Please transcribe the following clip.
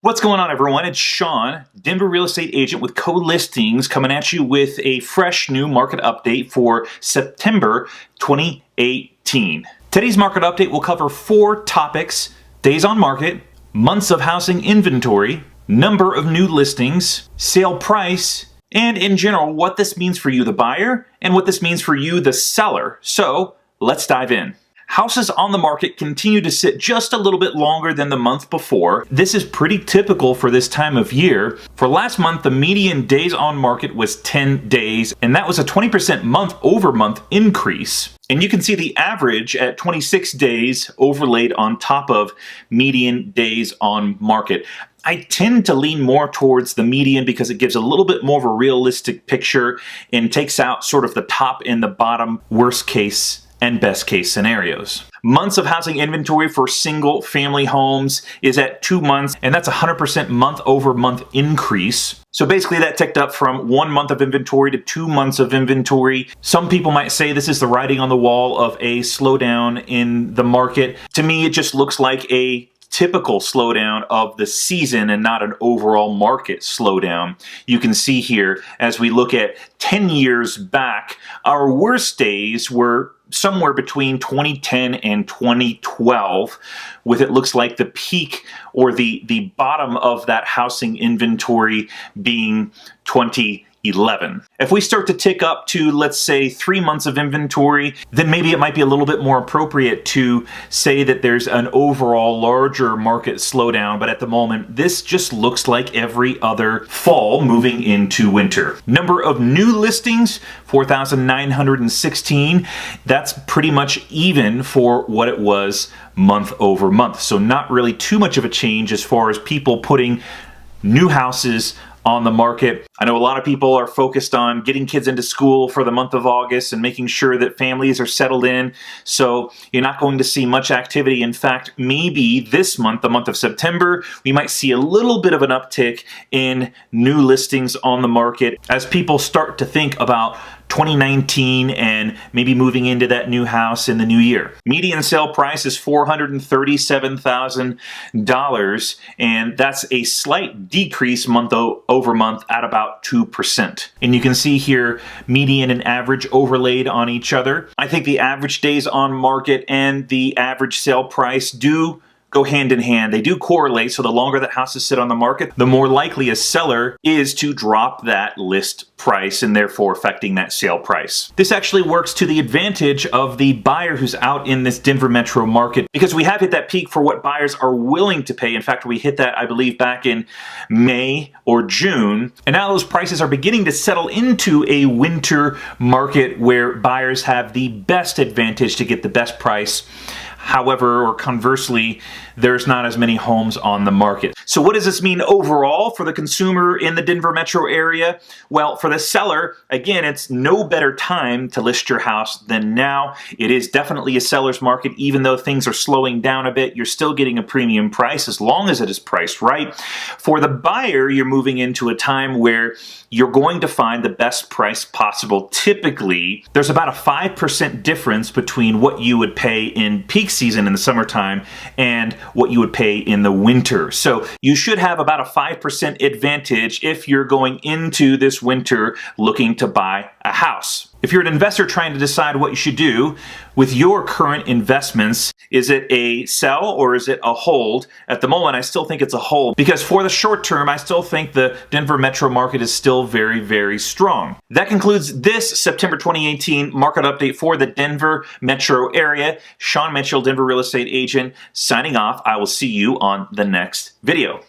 What's going on, everyone? It's Sean, Denver real estate agent with Co-Listings, coming at you with a fresh new market update for September 2018. Today's market update will cover 4 topics: days on market, months of housing inventory, number of new listings, sale price, and in general, what this means for you, the buyer, and what this means for you, the seller. So let's dive in. Houses on the market continue to sit just a little bit longer than the month before. This is pretty typical for this time of year. For last month, the median days on market was 10 days, and that was a 20% month-over-month increase. And you can see the average at 26 days overlaid on top of median days on market. I tend to lean more towards the median because it gives a little bit more of a realistic picture and takes out sort of the top and the bottom worst case and best case scenarios. Months of housing inventory for single family homes is at 2 months, and that's a 100% month over month increase. So basically that ticked up from 1 month of inventory to 2 months of inventory. Some people might say this is the writing on the wall of a slowdown in the market. To me, it just looks like a typical slowdown of the season and not an overall market slowdown. You can see here, as we look at 10 years back, our worst days were somewhere between 2010 and 2012, with it looks like the peak or the bottom of that housing inventory being 2011. If we start to tick up to, let's say, 3 months of inventory, then maybe it might be a little bit more appropriate to say that there's an overall larger market slowdown, but at the moment, this just looks like every other fall moving into winter. Number of new listings, 4,916. That's pretty much even for what it was month over month. So not really too much of a change as far as people putting new houses on the market. I know a lot of people are focused on getting kids into school for the month of August and making sure that families are settled in, so you're not going to see much activity. In fact, maybe this month, the month of September, we might see a little bit of an uptick in new listings on the market as people start to think about 2019 and maybe moving into that new house in the new year. Median sale price is $437,000, and that's a slight decrease month over month at about 2%. And you can see here median and average overlaid on each other. I think the average days on market and the average sale price do go hand in hand. They do correlate, so the longer that houses sit on the market, the more likely a seller is to drop that list price and therefore affecting that sale price. This actually works to the advantage of the buyer who's out in this Denver metro market, because we have hit that peak for what buyers are willing to pay. In fact, we hit that, I believe, back in May or June, and now those prices are beginning to settle into a winter market where buyers have the best advantage to get the best price. However, or conversely, there's not as many homes on the market. So what does this mean overall for the consumer in the Denver metro area? Well, for the seller, again, it's no better time to list your house than now. It is definitely a seller's market. Even though things are slowing down a bit, you're still getting a premium price as long as it is priced right. For the buyer, you're moving into a time where you're going to find the best price possible. Typically, there's about a 5% difference between what you would pay in peak season in the summertime and what you would pay in the winter. So you should have about a 5% advantage if you're going into this winter looking to buy a house. If you're an investor trying to decide what you should do with your current investments, is it a sell or is it a hold? At the moment, I still think it's a hold, because for the short term, I still think the Denver metro market is still very, very strong. That concludes this September 2018 market update for the Denver metro area. Sean Mitchell, Denver real estate agent, signing off. I will see you on the next video.